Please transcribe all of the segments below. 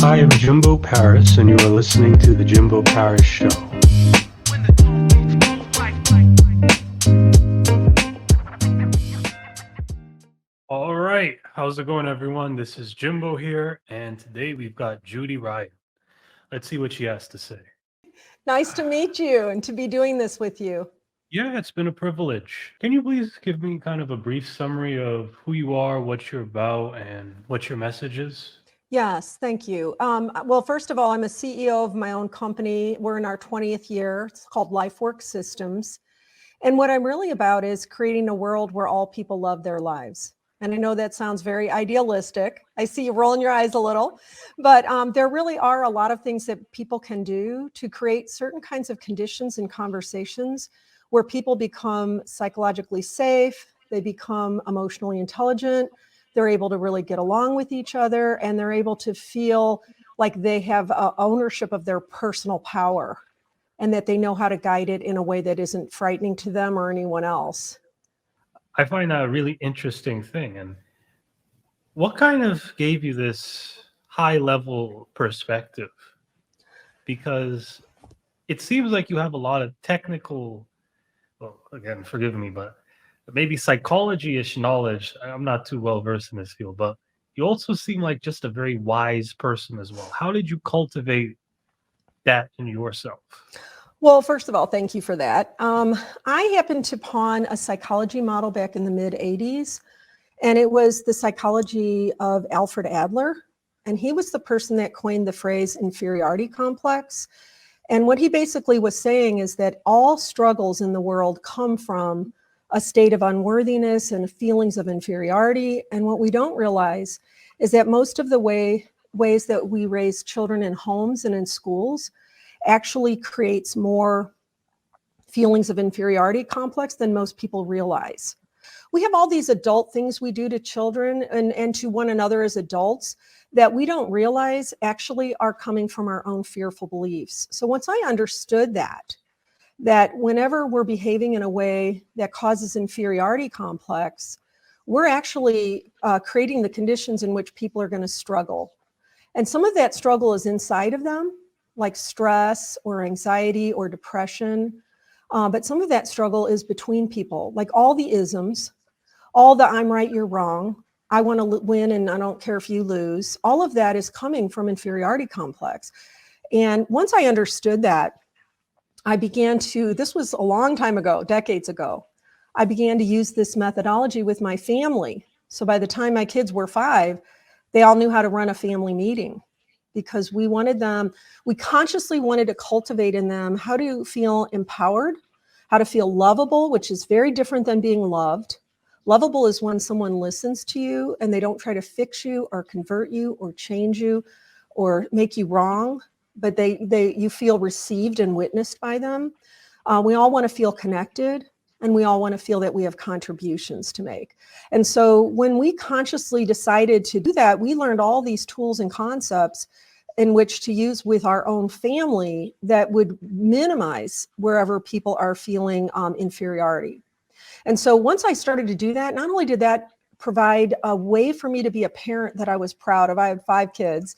I am Jimbo Paris, and you are listening to The Jimbo Paris Show. All right, how's it going, everyone? This is Jimbo here, and today we've got Judy Ryan. Let's see what she has to say. Nice to meet you and to be doing this with you. Yeah, it's been a privilege. Can you please give me kind of a brief summary of who you are, what you're about, and what your message is? Yes, thank you. Well, first of all, I'm a CEO of my own company. We're in our 20th year. It's called LifeWorks Systems. And what I'm really about is creating a world where all people love their lives. And I know that sounds very idealistic. I see you rolling your eyes a little, but there really are a lot of things that people can do to create certain kinds of conditions and conversations where people become psychologically safe, they become emotionally intelligent, they're able to really get along with each other, and they're able to feel like they have ownership of their personal power and that they know how to guide it in a way that isn't frightening to them or anyone else. I find that a really interesting thing. And what kind of gave you this high level perspective? Because it seems like you have a lot of technical, well, again, forgive me, but maybe psychology-ish knowledge. I'm not too well versed in this field, but you also seem like just a very wise person as well. How did you cultivate that in yourself? Well, first of all, thank you for that. I happened to pawn a psychology model back in the mid 80s, and it was the psychology of Alfred Adler. And he was the person that coined the phrase inferiority complex. And what he basically was saying is that all struggles in the world come from a state of unworthiness and feelings of inferiority. And what we don't realize is that most of the ways that we raise children in homes and in schools actually creates more feelings of inferiority complex than most people realize. We have all these adult things we do to children and to one another as adults that we don't realize actually are coming from our own fearful beliefs. So once I understood that whenever we're behaving in a way that causes inferiority complex, we're actually creating the conditions in which people are going to struggle. And some of that struggle is inside of them, like stress or anxiety or depression. But some of that struggle is between people, like all the isms, all the I'm right, you're wrong, I want to win and I don't care if you lose. All of that is coming from inferiority complex. And once I understood that, I began to, this was a long time ago, decades ago, I began to use this methodology with my family. So by the time my kids were 5, they all knew how to run a family meeting because we consciously wanted to cultivate in them how to feel empowered, how to feel lovable, which is very different than being loved. Lovable is when someone listens to you and they don't try to fix you or convert you or change you or make you wrong, but you feel received and witnessed by them. We all want to feel connected, and we all want to feel that we have contributions to make. And so when we consciously decided to do that, we learned all these tools and concepts in which to use with our own family that would minimize wherever people are feeling inferiority. And so once I started to do that, not only did that provide a way for me to be a parent that I was proud of, I had 5 kids,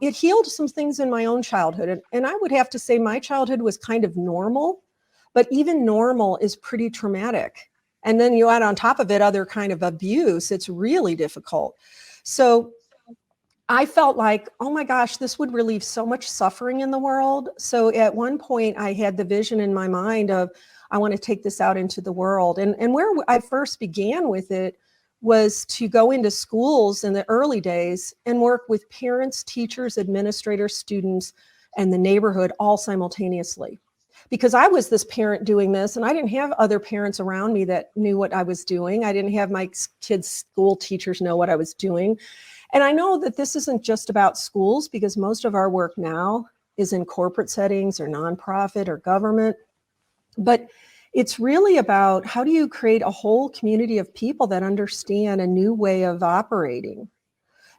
it healed some things in my own childhood. And I would have to say my childhood was kind of normal, but even normal is pretty traumatic. And then you add on top of it other kind of abuse, it's really difficult. So I felt like, oh my gosh, this would relieve so much suffering in the world. So at one point I had the vision in my mind of, I want to take this out into the world. And where I first began with it was to go into schools in the early days and work with parents, teachers, administrators, students, and the neighborhood all simultaneously. Because I was this parent doing this, and I didn't have other parents around me that knew what I was doing. I didn't have my kids' school teachers know what I was doing. And I know that this isn't just about schools, because most of our work now is in corporate settings or nonprofit or government. But it's really about how do you create a whole community of people that understand a new way of operating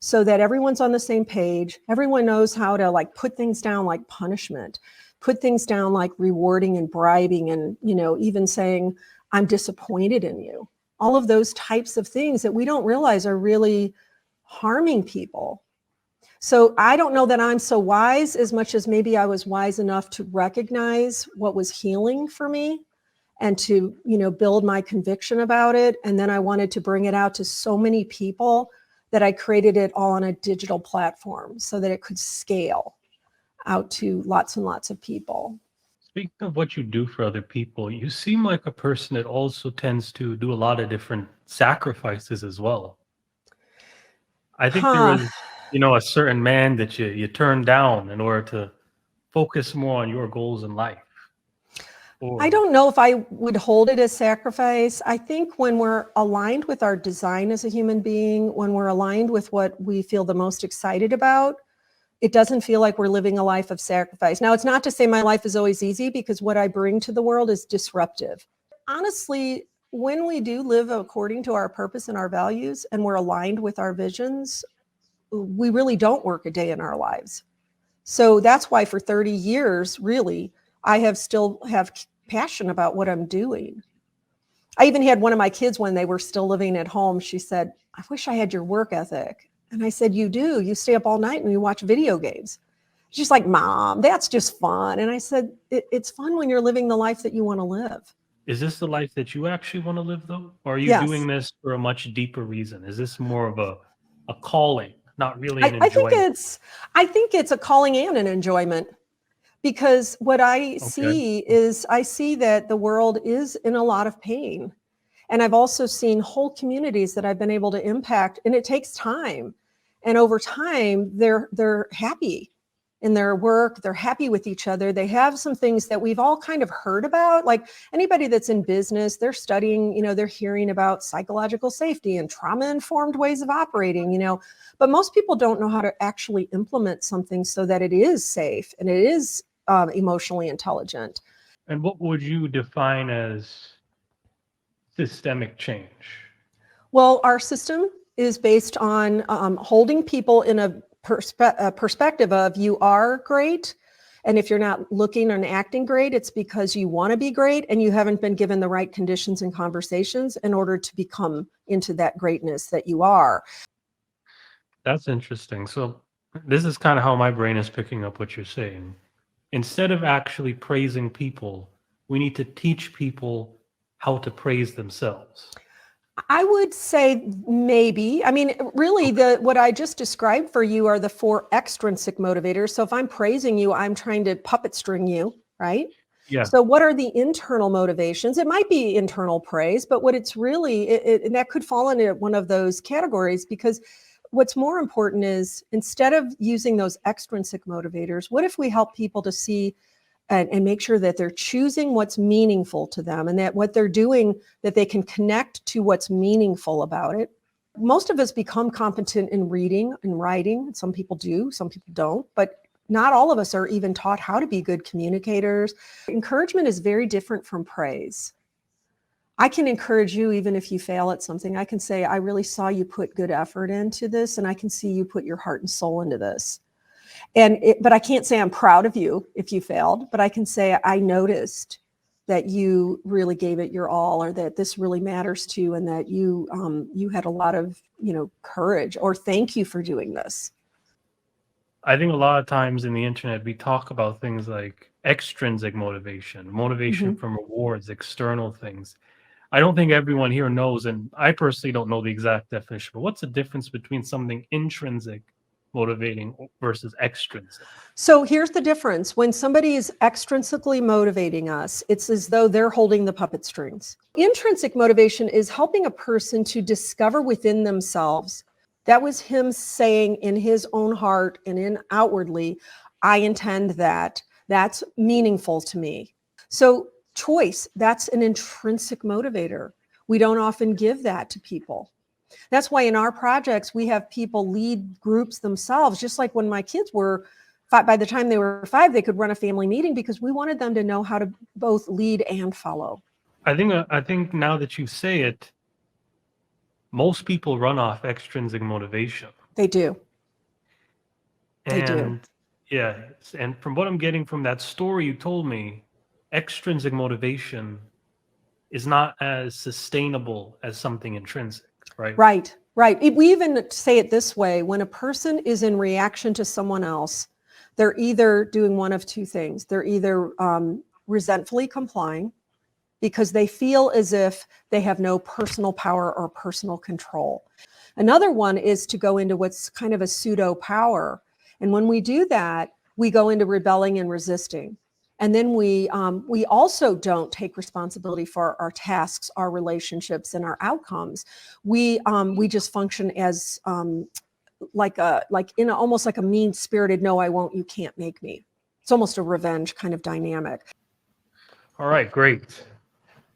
so that everyone's on the same page. Everyone knows how to like put things down like punishment, put things down like rewarding and bribing and, even saying, I'm disappointed in you. All of those types of things that we don't realize are really harming people. So I don't know that I'm so wise as much as maybe I was wise enough to recognize what was healing for me and to, build my conviction about it. And then I wanted to bring it out to so many people that I created it all on a digital platform so that it could scale out to lots and lots of people. Speaking of what you do for other people, you seem like a person that also tends to do a lot of different sacrifices as well. I think there Huh. was, a certain man that you turned down in order to focus more on your goals in life. I Or don't know if I would hold it as sacrifice. I think when we're aligned with our design as a human being, when we're aligned with what we feel the most excited about, it doesn't feel like we're living a life of sacrifice. Now, it's not to say my life is always easy because what I bring to the world is disruptive. Honestly, when we do live according to our purpose and our values and we're aligned with our visions, we really don't work a day in our lives. So that's why for 30 years, really, I have still have passion about what I'm doing. I even had one of my kids when they were still living at home. She said, I wish I had your work ethic. And I said, you do. You stay up all night and you watch video games. She's like, Mom, that's just fun. And I said, it's fun when you're living the life that you want to live. is this the life that you actually want to live, though? Or are you Yes. doing this for a much deeper reason? Is this more of a calling, not really an I think enjoyment? it's a calling and an enjoyment. Because what I Okay. see is I see that the world is in a lot of pain. And I've also seen whole communities that I've been able to impact, and it takes time. And over time, they're happy in their work, they're happy with each other. They have some things that we've all kind of heard about. Like anybody that's in business, they're studying, they're hearing about psychological safety and trauma-informed ways of operating, but most people don't know how to actually implement something so that it is safe and it is emotionally intelligent. And what would you define as systemic change? Well, our system is based on holding people in a perspective of you are great. And if you're not looking and acting great, it's because you want to be great and you haven't been given the right conditions and conversations in order to become into that greatness that you are. That's interesting. So this is kind of how my brain is picking up what you're saying. Instead of actually praising people, we need to teach people how to praise themselves. I would say maybe. I mean, really, what I just described for you are the 4 extrinsic motivators. So if I'm praising you, I'm trying to puppet string you, right? Yeah. So what are the internal motivations? It might be internal praise, but what it's really, and that could fall into one of those categories because what's more important is instead of using those extrinsic motivators, what if we help people to see and make sure that they're choosing what's meaningful to them and that what they're doing, that they can connect to what's meaningful about it. Most of us become competent in reading and writing. Some people do, some people don't, but not all of us are even taught how to be good communicators. Encouragement is very different from praise. I can encourage you even if you fail at something. I can say, I really saw you put good effort into this, and I can see you put your heart and soul into this. But I can't say I'm proud of you if you failed, but I can say I noticed that you really gave it your all, or that this really matters to you, and that you had a lot of courage, or thank you for doing this. I think a lot of times in the internet, we talk about things like extrinsic motivation, motivation Mhm. from rewards, external things. I don't think everyone here knows, and I personally don't know the exact definition, but what's the difference between something intrinsic motivating versus extrinsic? So here's the difference. When somebody is extrinsically motivating us, it's as though they're holding the puppet strings. Intrinsic motivation is helping a person to discover within themselves. That was him saying in his own heart and in outwardly, I intend that. That's meaningful to me. So choice, that's an intrinsic motivator. We don't often give that to people. That's why in our projects, we have people lead groups themselves, just like when my kids were 5, by the time they were 5, they could run a family meeting because we wanted them to know how to both lead and follow. I think now that you say it, most people run off extrinsic motivation. They do. They do. And yeah, and from what I'm getting from that story you told me, extrinsic motivation is not as sustainable as something intrinsic. right? Right, right. We even say it this way: when a person is in reaction to someone else, they're either doing one of two things. They're either resentfully complying because they feel as if they have no personal power or personal control. Another one is to go into what's kind of a pseudo power. And when we do that, we go into rebelling and resisting. And then we also don't take responsibility for our tasks, our relationships, and our outcomes. We just function as almost like a mean-spirited, no, I won't, you can't make me. It's almost a revenge kind of dynamic. All right, great.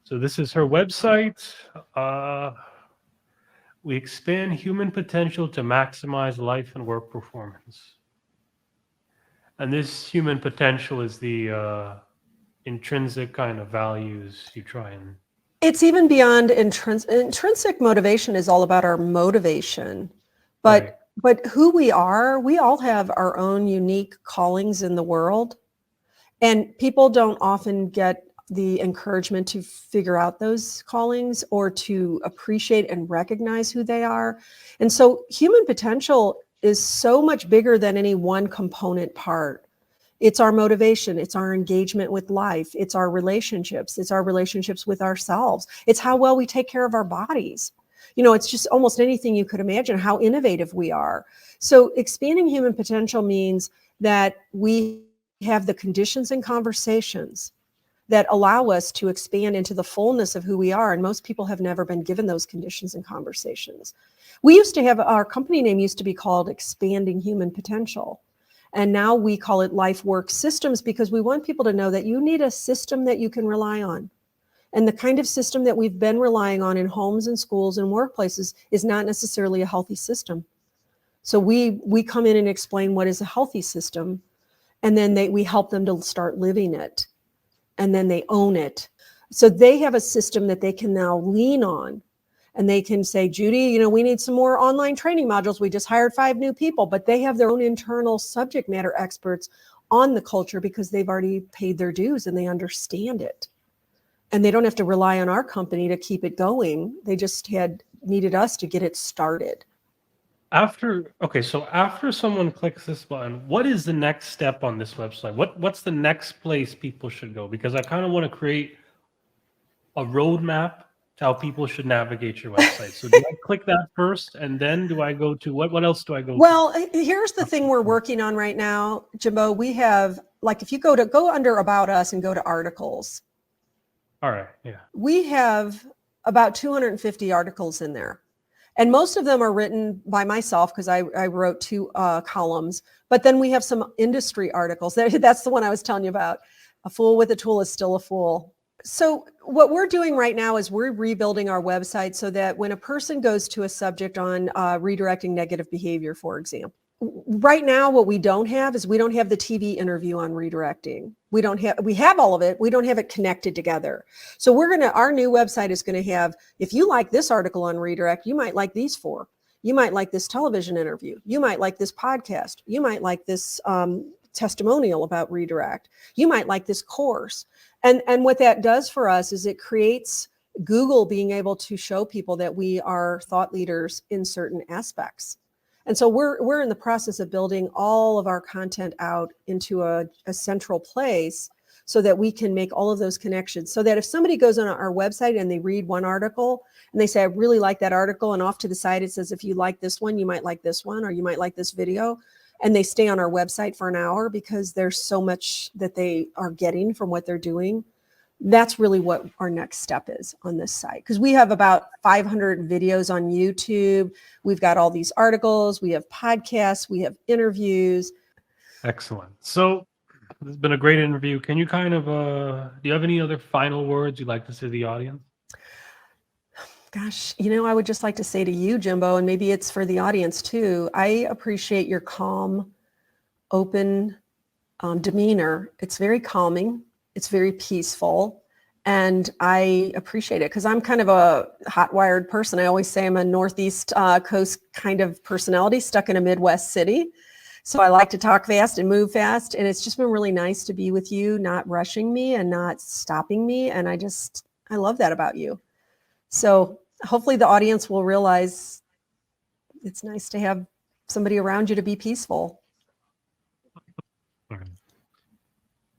So this is her website. We expand human potential to maximize life and work performance. And this human potential is the intrinsic kind of values you try and. It's even beyond intrinsic motivation is all about our motivation. But Right. but who we all have our own unique callings in the world. And people don't often get the encouragement to figure out those callings or to appreciate and recognize who they are. And so human potential is so much bigger than any one component part. It's our motivation, it's our engagement with life, it's our relationships with ourselves. It's how well we take care of our bodies. It's just almost anything you could imagine, how innovative we are. So expanding human potential means that we have the conditions and conversations that allow us to expand into the fullness of who we are. And most people have never been given those conditions and conversations. We used to have, our company name used to be called Expanding Human Potential. And now we call it Life Work Systems, because we want people to know that you need a system that you can rely on. And the kind of system that we've been relying on in homes and schools and workplaces is not necessarily a healthy system. So we come in and explain what is a healthy system, and then we help them to start living it. And then they own it. So they have a system that they can now lean on. And they can say, Judy, we need some more online training modules. We just hired 5 new people, but they have their own internal subject matter experts on the culture because they've already paid their dues and they understand it. And they don't have to rely on our company to keep it going. They just needed us to get it started. So after someone clicks this button, what is the next step on this website? What's the next place people should go? Because I kind of want to create a roadmap to how people should navigate your website. So do I click that first, and then do I go to what else do I go to? Well, here's the thing we're working on right now, Jimbo. We have, if you go under About Us and go to articles. All right, yeah. We have about 250 articles in there. And most of them are written by myself because I wrote 2 columns. But then we have some industry articles. That's the one I was telling you about. A fool with a tool is still a fool. So what we're doing right now is we're rebuilding our website so that when a person goes to a subject on redirecting negative behavior, for example, right now what we don't have is we don't have the TV interview on redirecting. We have all of it. We don't have it connected together. So our new website is going to have, if you like this article on redirect, you might like these 4. You might like this television interview. You might like this podcast. You might like this testimonial about redirect. You might like this course. And what that does for us is it creates Google being able to show people that we are thought leaders in certain aspects. And so we're in the process of building all of our content out into a central place so that we can make all of those connections. So that if somebody goes on our website and they read one article and they say, I really like that article, and off to the side it says, if you like this one, you might like this one, or you might like this video. And they stay on our website for an hour because there's so much that they are getting from what they're doing. That's really what our next step is on this site. Because we have about 500 videos on YouTube. We've got all these articles. We have podcasts. We have interviews. Excellent. So this has been a great interview. Can you kind of, do you have any other final words you'd like to say to the audience? Gosh, I would just like to say to you, Jimbo, and maybe it's for the audience too, I appreciate your calm, open demeanor. It's very calming. It's very peaceful. And I appreciate it because I'm kind of a hot-wired person. I always say I'm a Northeast coast kind of personality stuck in a Midwest city. So I like to talk fast and move fast. And it's just been really nice to be with you, not rushing me and not stopping me. And I love that about you. So hopefully the audience will realize it's nice to have somebody around you to be peaceful.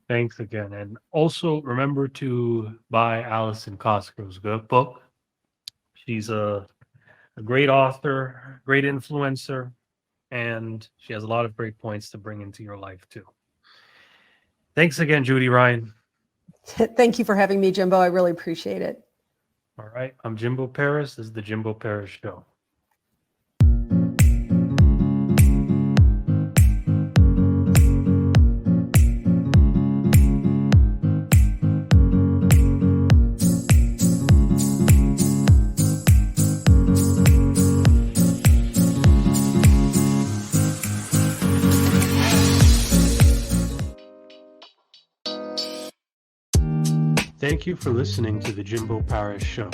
Thanks again. And also remember to buy Allison Cosgrove's book. She's a great author, great influencer, and she has a lot of great points to bring into your life too. Thanks again, Judy Ryan. Thank you for having me, Jimbo. I really appreciate it. All right. I'm Jimbo Paris. This is the Jimbo Paris Show. Thank you for listening to the Jimbo Paris Show.